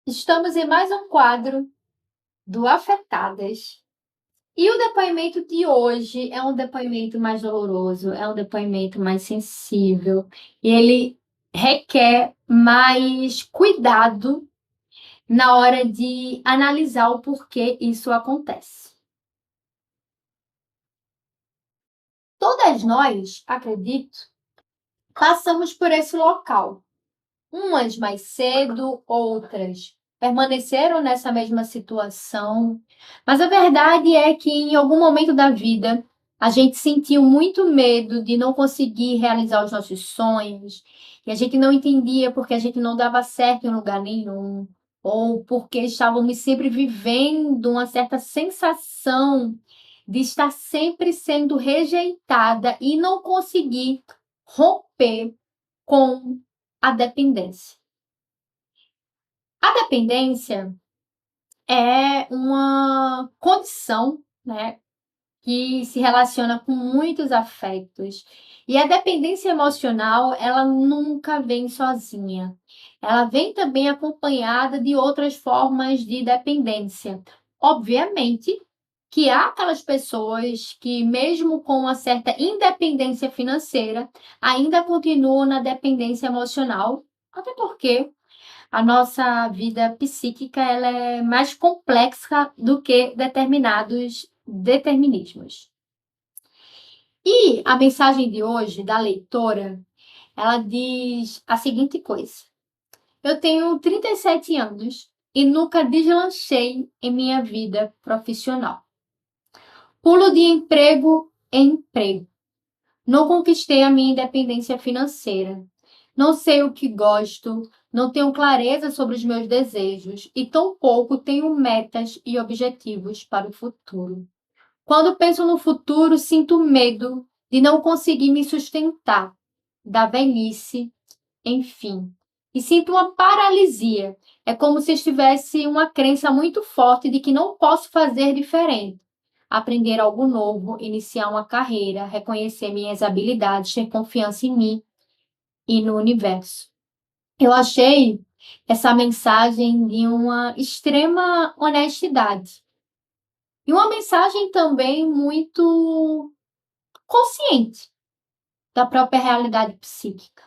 Estamos em mais um quadro do Afetadas. E o depoimento de hoje é um depoimento mais doloroso, é um depoimento mais sensível. E ele requer mais cuidado na hora de analisar o porquê isso acontece. Todas nós, acredito, passamos por esse local. Umas mais cedo, outras permaneceram nessa mesma situação. Mas a verdade é que em algum momento da vida a gente sentiu muito medo de não conseguir realizar os nossos sonhos, e a gente não entendia porque a gente não dava certo em lugar nenhum, ou porque estávamos sempre vivendo uma certa sensação de estar sempre sendo rejeitada e não conseguir romper com a dependência. A dependência é uma condição, né, que se relaciona com muitos afetos. E a dependência emocional, ela nunca vem sozinha. Ela vem também acompanhada de outras formas de dependência. Obviamente que há aquelas pessoas que, mesmo com uma certa independência financeira, ainda continuam na dependência emocional, até porque a nossa vida psíquica ela é mais complexa do que determinados determinismos. E a mensagem de hoje da leitora, ela diz a seguinte coisa: eu tenho 37 anos e nunca deslanchei em minha vida profissional. Pulo de emprego em emprego. Não conquistei a minha independência financeira. Não sei o que gosto, não tenho clareza sobre os meus desejos e tampouco tenho metas e objetivos para o futuro. Quando penso no futuro, sinto medo de não conseguir me sustentar, da velhice, enfim. E sinto uma paralisia. É como se estivesse uma crença muito forte de que não posso fazer diferente. Aprender algo novo, iniciar uma carreira, reconhecer minhas habilidades, ter confiança em mim e no universo. Eu achei essa mensagem de uma extrema honestidade. E uma mensagem também muito consciente da própria realidade psíquica.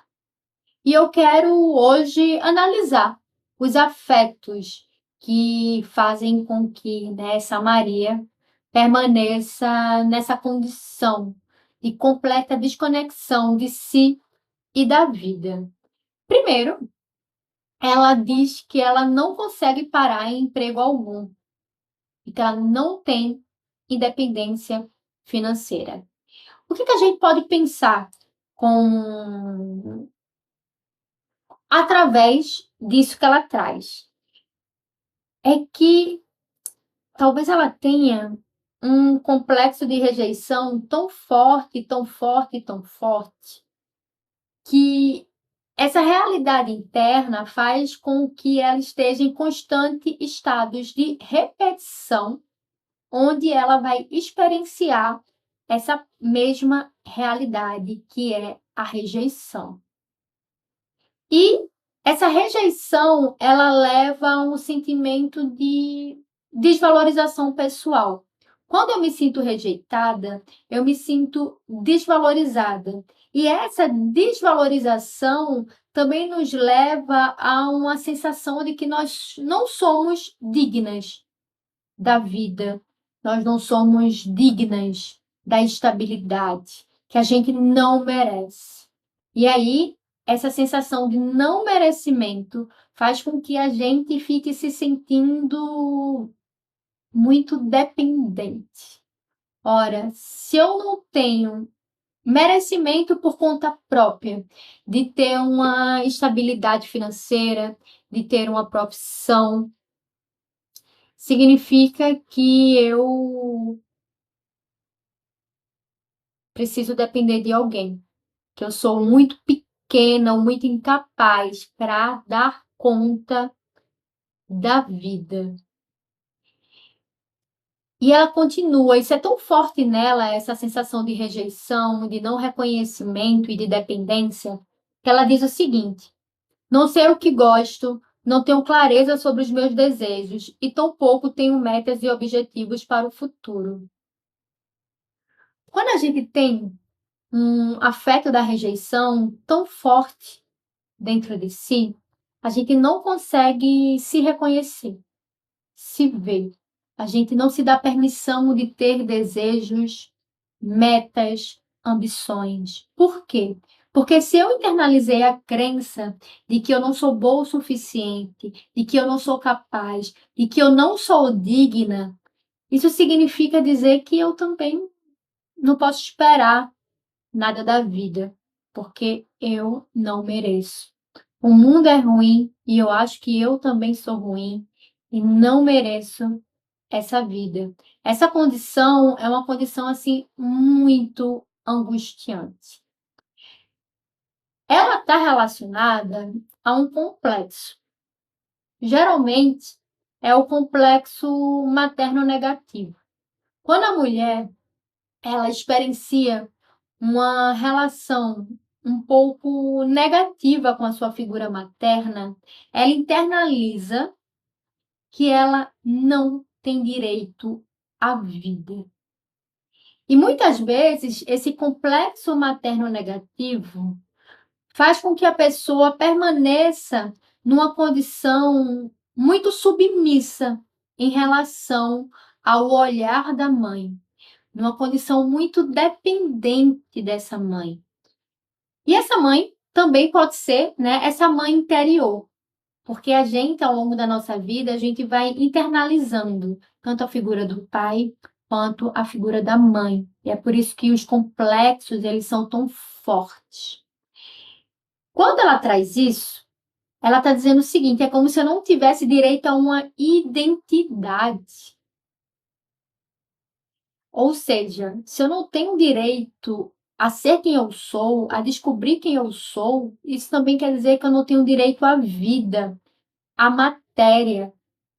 E eu quero hoje analisar os afetos que fazem com que essa Maria permaneça nessa condição de completa desconexão de si e da vida. Primeiro, ela diz que ela não consegue parar em emprego algum e que ela não tem independência financeira. O que a gente pode pensar com através disso que ela traz? É que talvez ela tenha um complexo de rejeição tão forte, tão forte, tão forte, que essa realidade interna faz com que ela esteja em constante estados de repetição, onde ela vai experienciar essa mesma realidade que é a rejeição. E essa rejeição, ela leva a um sentimento de desvalorização pessoal. Quando eu me sinto rejeitada, eu me sinto desvalorizada. E essa desvalorização também nos leva a uma sensação de que nós não somos dignas da vida, nós não somos dignas da estabilidade, que a gente não merece. E aí, essa sensação de não merecimento faz com que a gente fique se sentindo muito dependente. Ora, se eu não tenho merecimento por conta própria, de ter uma estabilidade financeira, de ter uma profissão, significa que eu preciso depender de alguém, que eu sou muito pequena ou muito incapaz para dar conta da vida. E ela continua, isso é tão forte nela, essa sensação de rejeição, de não reconhecimento e de dependência, que ela diz o seguinte: não sei o que gosto, não tenho clareza sobre os meus desejos e tampouco tenho metas e objetivos para o futuro. Quando a gente tem um afeto da rejeição tão forte dentro de si, a gente não consegue se reconhecer, se ver. A gente não se dá permissão de ter desejos, metas, ambições. Por quê? Porque se eu internalizei a crença de que eu não sou boa o suficiente, de que eu não sou capaz, de que eu não sou digna, isso significa dizer que eu também não posso esperar nada da vida, porque eu não mereço. O mundo é ruim e eu acho que eu também sou ruim e não mereço essa vida. Essa condição é uma condição assim muito angustiante. Ela está relacionada a um complexo. Geralmente é o complexo materno negativo. Quando a mulher ela experiencia uma relação um pouco negativa com a sua figura materna, ela internaliza que ela não tem direito à vida. E muitas vezes esse complexo materno negativo faz com que a pessoa permaneça numa condição muito submissa em relação ao olhar da mãe, numa condição muito dependente dessa mãe. E essa mãe também pode ser, né, essa mãe interior, porque a gente, ao longo da nossa vida, a gente vai internalizando tanto a figura do pai quanto a figura da mãe. E é por isso que os complexos, eles são tão fortes. Quando ela traz isso, ela está dizendo o seguinte: é como se eu não tivesse direito a uma identidade. Ou seja, se eu não tenho direito a ser quem eu sou, a descobrir quem eu sou, isso também quer dizer que eu não tenho direito à vida, à matéria.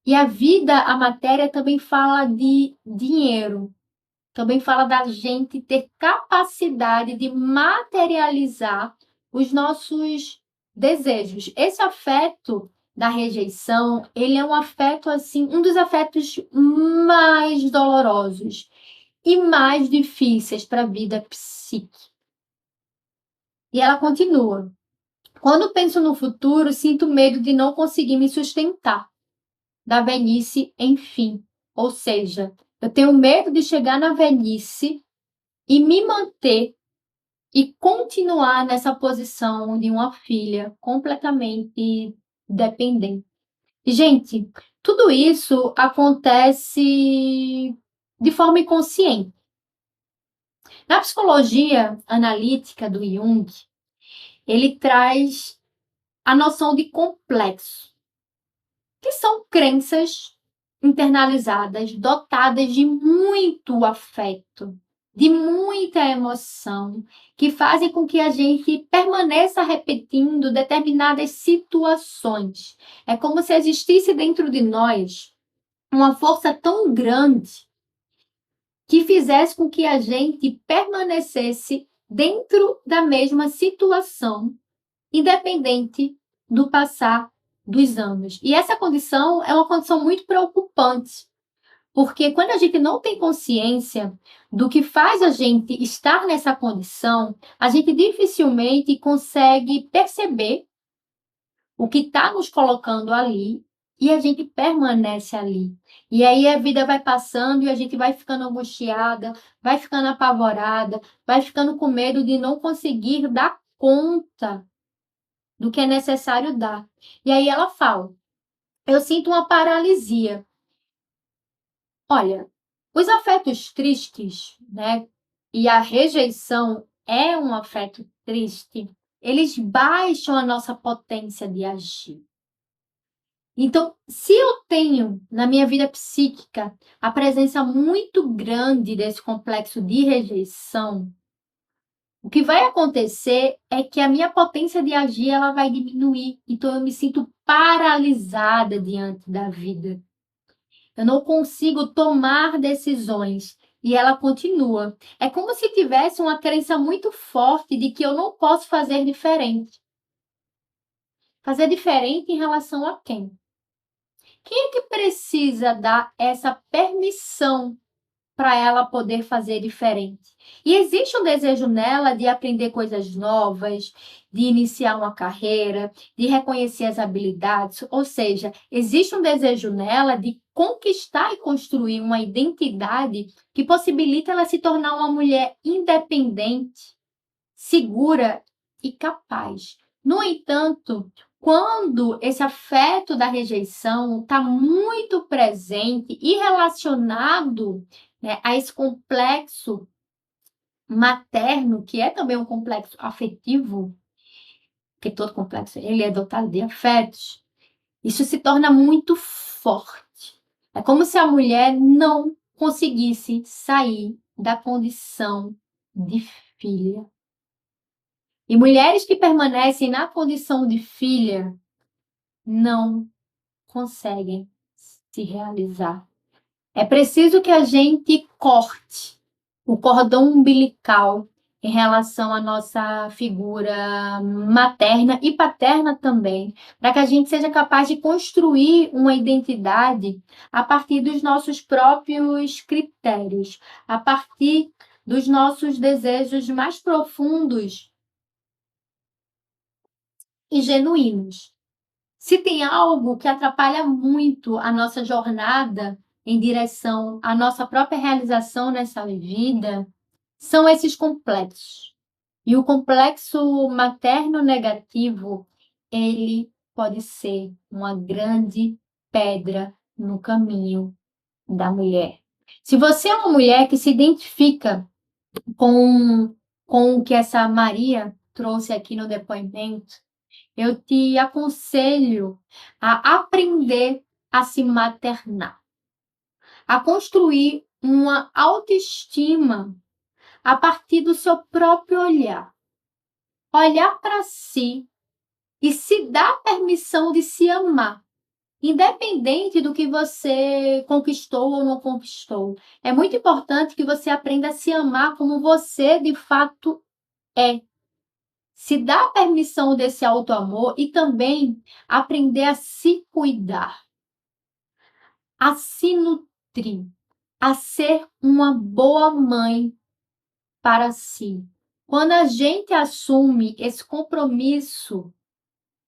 E a vida, a matéria também fala de dinheiro, também fala da gente ter capacidade de materializar os nossos desejos. Esse afeto da rejeição, ele é um afeto assim, um dos afetos mais dolorosos e mais difíceis para a vida psíquica. E ela continua: quando penso no futuro, sinto medo de não conseguir me sustentar, da velhice, enfim. Ou seja, eu tenho medo de chegar na velhice e me manter e continuar nessa posição de uma filha completamente dependente. Gente, tudo isso acontece de forma inconsciente. Na psicologia analítica do Jung, ele traz a noção de complexo, que são crenças internalizadas, dotadas de muito afeto, de muita emoção, que fazem com que a gente permaneça repetindo determinadas situações. É como se existisse dentro de nós uma força tão grande que fizesse com que a gente permanecesse dentro da mesma situação, independente do passar dos anos. E essa condição é uma condição muito preocupante, porque quando a gente não tem consciência do que faz a gente estar nessa condição, a gente dificilmente consegue perceber o que está nos colocando ali e a gente permanece ali. E aí a vida vai passando e a gente vai ficando angustiada, vai ficando apavorada, vai ficando com medo de não conseguir dar conta do que é necessário dar. E aí ela fala: eu sinto uma paralisia. Olha, os afetos tristes, né? E a rejeição é um afeto triste. Eles baixam a nossa potência de agir. Então, se eu tenho na minha vida psíquica a presença muito grande desse complexo de rejeição, o que vai acontecer é que a minha potência de agir ela vai diminuir. Então, eu me sinto paralisada diante da vida. Eu não consigo tomar decisões. E ela continua. É como se tivesse uma crença muito forte de que eu não posso fazer diferente. Fazer diferente em relação a quem? Quem é que precisa dar essa permissão para ela poder fazer diferente? E existe um desejo nela de aprender coisas novas, de iniciar uma carreira, de reconhecer as habilidades, ou seja, existe um desejo nela de conquistar e construir uma identidade que possibilita ela se tornar uma mulher independente, segura e capaz. No entanto, quando esse afeto da rejeição está muito presente e relacionado, né, a esse complexo materno, que é também um complexo afetivo, porque todo complexo ele é dotado de afetos, isso se torna muito forte. É como se a mulher não conseguisse sair da condição de filha. E mulheres que permanecem na condição de filha não conseguem se realizar. É preciso que a gente corte o cordão umbilical em relação à nossa figura materna e paterna também, para que a gente seja capaz de construir uma identidade a partir dos nossos próprios critérios, a partir dos nossos desejos mais profundos e genuínos. Se tem algo que atrapalha muito a nossa jornada em direção à nossa própria realização nessa vida, são esses complexos. E o complexo materno negativo, ele pode ser uma grande pedra no caminho da mulher. Se você é uma mulher que se identifica com o que essa Maria trouxe aqui no depoimento, eu te aconselho a aprender a se maternar, a construir uma autoestima a partir do seu próprio olhar. Olhar para si e se dar permissão de se amar, independente do que você conquistou ou não conquistou. É muito importante que você aprenda a se amar como você de fato é. Se dar permissão desse autoamor e também aprender a se cuidar, a se nutrir, a ser uma boa mãe para si. Quando a gente assume esse compromisso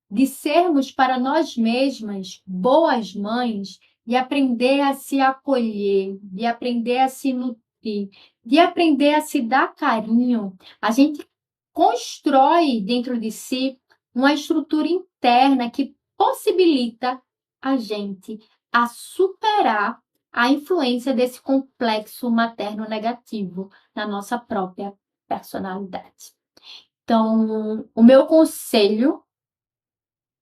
de sermos para nós mesmas boas mães, de aprender a se acolher, de aprender a se nutrir, de aprender a se dar carinho, a gente constrói dentro de si uma estrutura interna que possibilita a gente a superar a influência desse complexo materno negativo na nossa própria personalidade. Então, o meu conselho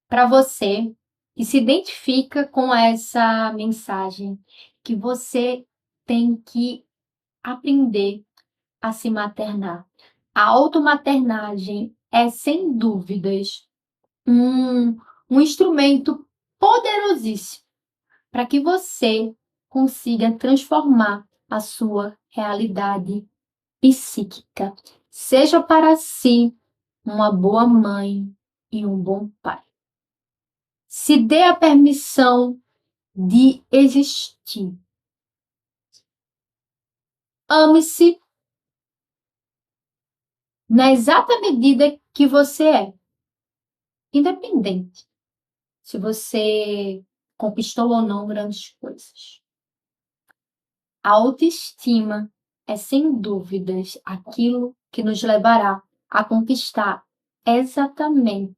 para você que se identifica com essa mensagem, que você tem que aprender a se maternar. A automaternagem é, sem dúvidas, um instrumento poderosíssimo para que você consiga transformar a sua realidade psíquica. Seja para si uma boa mãe e um bom pai. Se dê a permissão de existir. Ame-se na exata medida que você é, independente se você conquistou ou não grandes coisas. A autoestima é, sem dúvidas, aquilo que nos levará a conquistar exatamente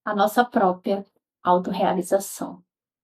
a nossa própria autorrealização.